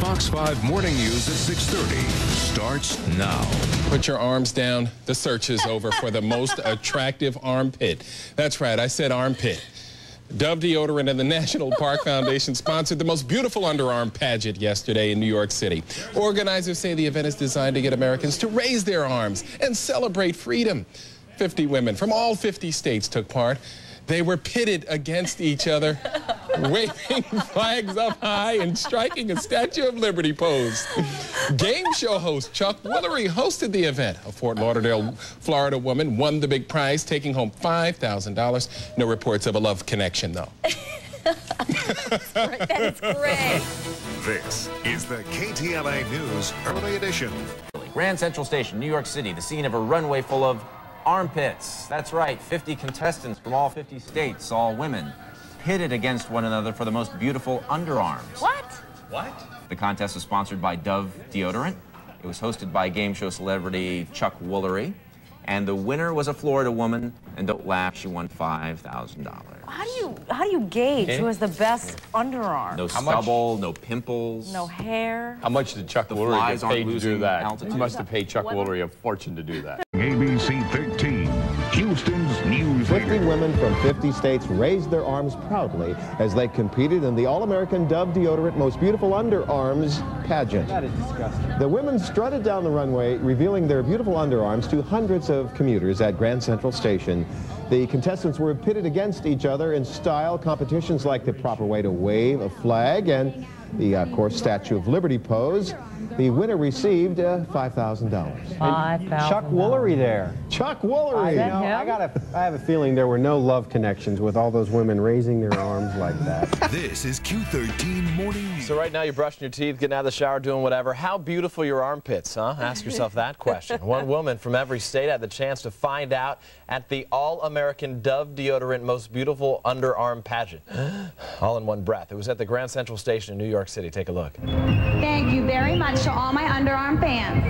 Fox 5 Morning News at 6:30 starts now. Put your arms down. The search is over for the most attractive armpit. That's right, I said armpit. Dove Deodorant and the National Park Foundation sponsored the most beautiful underarm pageant yesterday in New York City. Organizers say the event is designed to get Americans to raise their arms and celebrate freedom. 50 women from all 50 states took part. They were pitted against each other, waving flags up high and striking a Statue of Liberty pose. Game show host Chuck Woolery hosted the event. A Fort Lauderdale, Florida woman won the big prize, taking home $5,000. No reports of a love connection, though. That is great. This is the KTLA News Early Edition. Grand Central Station, New York City, the scene of a runway full of armpits. That's right, 50 contestants from all 50 states, all women, pitted against one another for the most beautiful underarms. What? The contest was sponsored by Dove Deodorant. It was hosted by game show celebrity Chuck Woolery. And the winner was a Florida woman, and don't laugh, she won $5,000. How do you gauge who has the best underarm? No stubble, no pimples. No hair. How much did Chuck Woolery get paid to do that? He must have paid Chuck Woolery a fortune to do that. ABC 13, Houston's news 50 leader. women from 50 states raised their arms proudly as they competed in the All-American Dove Deodorant Most Beautiful Underarms pageant. That is disgusting. The women strutted down the runway, revealing their beautiful underarms to hundreds of commuters at Grand Central Station. The contestants were pitted against each other in style competitions like the proper way to wave a flag and the, of course, Statue of Liberty pose. The winner received $5,000. Chuck Woolery there. Chuck Woolery! I have a feeling there were no love connections with all those women raising their arms like that. This is Q13 Morning News. So right now you're brushing your teeth, getting out of the shower, doing whatever. How beautiful your armpits, huh? Ask yourself that question. One woman from every state had the chance to find out at the All-American Dove Deodorant Most Beautiful Underarm pageant. All in one breath. It was at the Grand Central Station in New York City. Take a look. Thank you very much to all my underarm fans.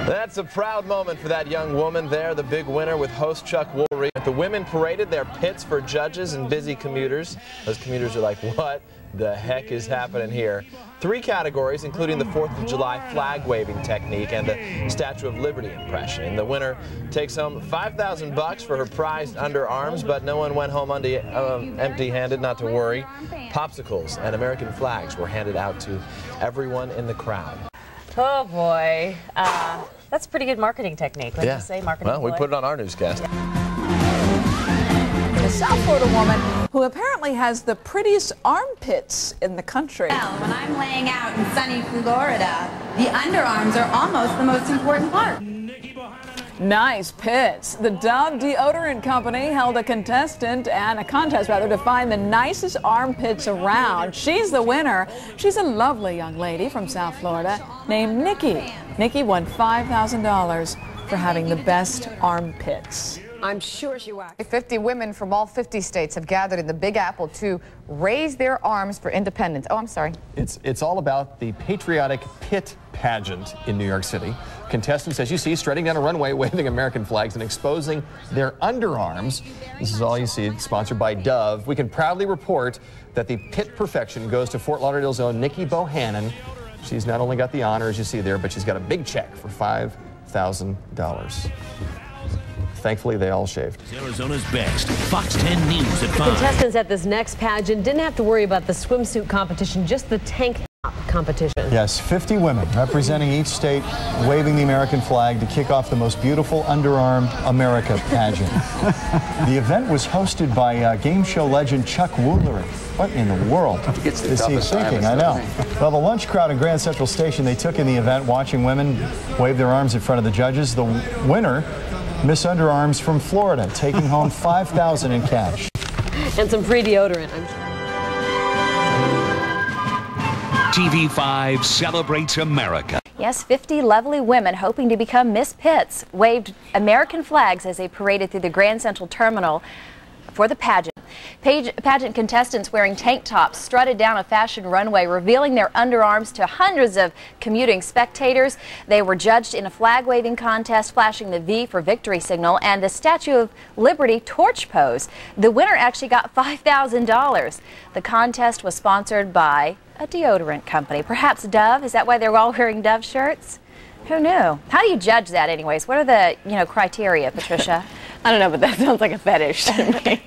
That's a proud moment for that young woman there, the big winner with host Chuck Woolery. The women paraded their pits for judges and busy commuters. Those commuters are like, what the heck is happening here? 3 categories, including the 4th of July flag-waving technique and the Statue of Liberty impression. And the winner takes home $5,000 for her prized underarms, but no one went home empty-handed, not to worry. Popsicles and American flags were handed out to everyone in the crowd. Oh boy, that's a pretty good marketing technique. Let's just say marketing. Well, we put it on our newscast. A South Florida woman who apparently has the prettiest armpits in the country. Well, when I'm laying out in sunny Florida, the underarms are almost the most important part. Nice pits. The Dove Deodorant Company held a contest to find the nicest armpits around. She's the winner. She's a lovely young lady from South Florida named Nikki. Nikki won $5,000 for having the best armpits. I'm sure she was. 50 women from all 50 states have gathered in the Big Apple to raise their arms for independence. Oh, I'm sorry. It's all about the patriotic pit pageant in New York City. Contestants, as you see, strutting down a runway, waving American flags and exposing their underarms. This is all you see, sponsored by Dove. We can proudly report that the pit perfection goes to Fort Lauderdale's own Nikki Bohannon. She's not only got the honor, as you see there, but she's got a big check for $5,000. Thankfully, they all shaved. Arizona's best. Fox 10 News at 5. Contestants at this next pageant didn't have to worry about the swimsuit competition, just the tank top competition. Yes, 50 women representing each state, waving the American flag to kick off the most beautiful underarm America pageant. The event was hosted by game show legend Chuck Woolery. What in the world is he thinking? I know. Well, the lunch crowd in Grand Central Station, they took in the event, watching women wave their arms in front of the judges. The winner, Miss Underarms from Florida, taking home $5,000 in cash. And some free deodorant, I'm sure. TV5 celebrates America. Yes, 50 lovely women hoping to become Miss Pitts waved American flags as they paraded through the Grand Central Terminal for the pageant. Pageant contestants wearing tank tops strutted down a fashion runway, revealing their underarms to hundreds of commuting spectators. They were judged in a flag-waving contest, flashing the V for victory signal and the Statue of Liberty torch pose. The winner actually got $5,000. The contest was sponsored by a deodorant company. Perhaps Dove? Is that why they're all wearing Dove shirts? Who knew? How do you judge that anyways? What are the, criteria, Patricia? I don't know, but that sounds like a fetish to me.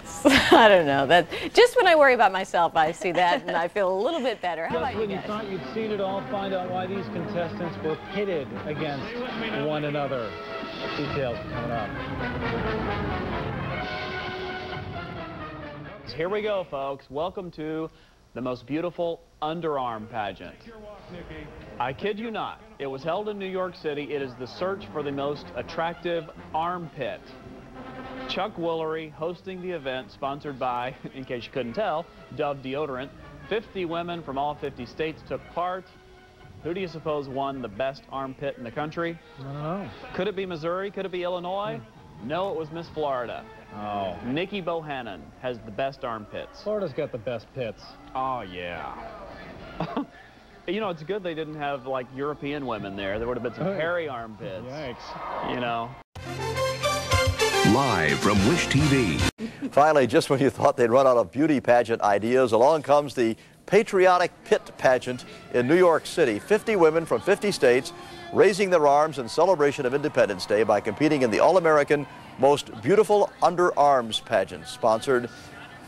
So, I don't know. That just when I worry about myself, I see that and I feel a little bit better. How about you when guys? you thought you'd seen it all, find out why these contestants were pitted against one another. Details coming up. Here we go, folks. Welcome to the most beautiful underarm pageant. I kid you not. It was held in New York City. It is the search for the most attractive armpit. Chuck Woolery hosting the event, sponsored by, in case you couldn't tell, Dove Deodorant. 50 women from all 50 states took part. Who do you suppose won the best armpit in the country? I don't know. Could it be Missouri? Could it be Illinois? No, it was Miss Florida. Oh. Nikki Bohannon has the best armpits. Florida's got the best pits. Oh, yeah. You know, it's good they didn't have, like, European women there. There would have been some hairy armpits. Yikes. You know. Live from Wish TV. Finally, just when you thought they'd run out of beauty pageant ideas, along comes the Patriotic Pit Pageant in New York City. 50 women from 50 states raising their arms in celebration of Independence Day by competing in the All-American Most Beautiful Underarms pageant, sponsored,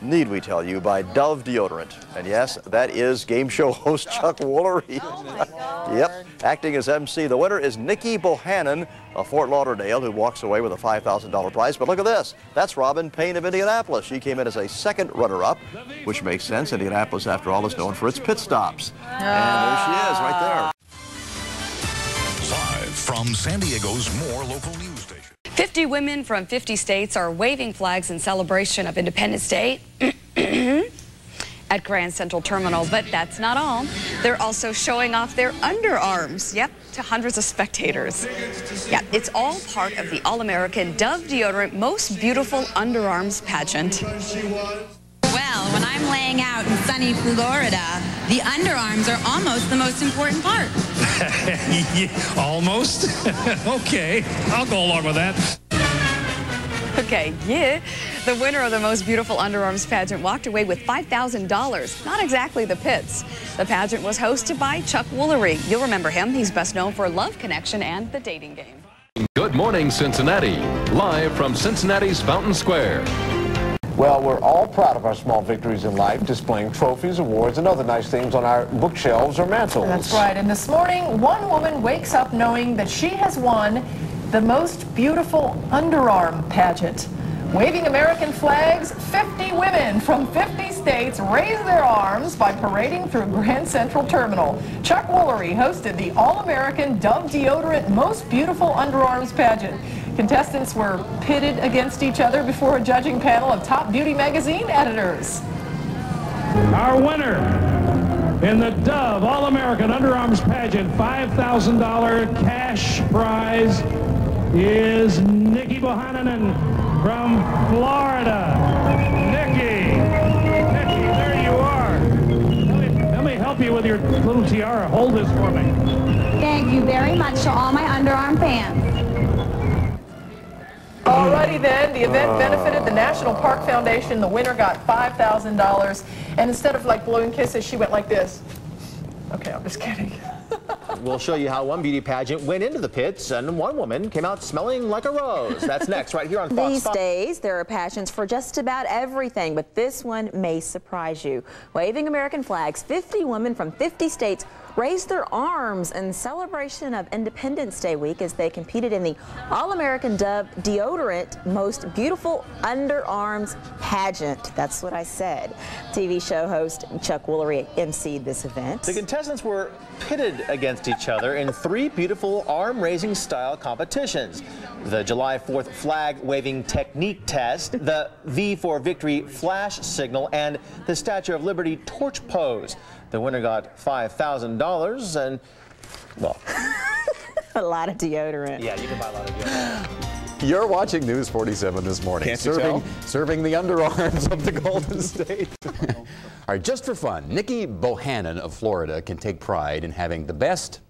need we tell you, by Dove Deodorant. And yes, that is game show host Chuck Woolery. Oh my God. Yep, acting as MC. The winner is Nikki Bohannon of Fort Lauderdale, who walks away with a $5,000 prize. But look at this. That's Robin Payne of Indianapolis. She came in as a second runner-up, which makes sense. Indianapolis, after all, is known for its pit stops. And there she is, right there. Live from San Diego's more local news station. 50 women from 50 states are waving flags in celebration of Independence Day at Grand Central Terminal. But that's not all. They're also showing off their underarms, yep, to hundreds of spectators. Yeah, it's all part of the All-American Dove Deodorant Most Beautiful Underarms pageant. Well, when I'm laying out in sunny Florida, the underarms are almost the most important part. Almost? Okay, I'll go along with that. Okay, yeah. The winner of the Most Beautiful Underarms pageant walked away with $5,000. Not exactly the pits. The pageant was hosted by Chuck Woolery. You'll remember him. He's best known for Love Connection and The Dating Game. Good morning, Cincinnati. Live from Cincinnati's Fountain Square. Well, we're all proud of our small victories in life, displaying trophies, awards, and other nice things on our bookshelves or mantles. That's right. And this morning, one woman wakes up knowing that she has won the Most Beautiful Underarm pageant. Waving American flags, 50 women from 50 states raised their arms by parading through Grand Central Terminal. Chuck Woolery hosted the All-American Dove Deodorant Most Beautiful Underarms pageant. Contestants were pitted against each other before a judging panel of top beauty magazine editors. Our winner in the Dove All-American Underarms pageant, $5,000 cash prize, is Nikki Bohannon from Florida. Nikki, there you are. Let me help you with your little tiara. Hold this for me. Thank you very much to all my underarm fans. Alrighty then, the event benefited the National Park Foundation. The winner got $5,000, and instead of like blowing kisses, she went like this. Okay, I'm just kidding. We'll show you how one beauty pageant went into the pits and one woman came out smelling like a rose. That's next, right here on Fox. These days, there are pageants for just about everything, but this one may surprise you. Waving American flags, 50 women from 50 states raised their arms in celebration of Independence Day week as they competed in the All-American Dove Deodorant Most Beautiful Underarms pageant. That's what I said. TV show host Chuck Woolery emceed this event. The contestants were pitted against each other in 3 beautiful arm-raising style competitions. The July 4th flag-waving technique test, the V for Victory flash signal, and the Statue of Liberty torch pose. The winner got $5,000 and, well, a lot of deodorant. Yeah, you can buy a lot of deodorant. You're watching News 47 this morning. Can't you tell? Serving the underarms of the Golden State. All right, just for fun, Nikki Bohannon of Florida can take pride in having the best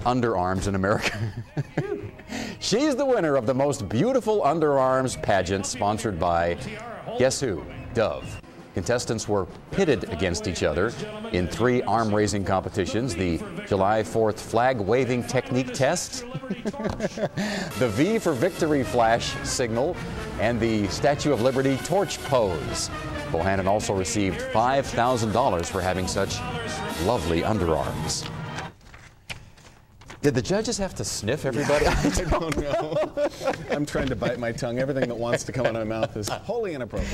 underarms in America. She's the winner of the Most Beautiful Underarms pageant, sponsored by, guess who? Dove. Contestants were pitted against each other in 3 arm-raising competitions: the July 4th flag-waving technique test, the V for Victory flash signal, and the Statue of Liberty torch pose. Bohannon also received $5,000 for having such lovely underarms. Did the judges have to sniff everybody? I don't know. I'm trying to bite my tongue. Everything that wants to come out of my mouth is wholly inappropriate.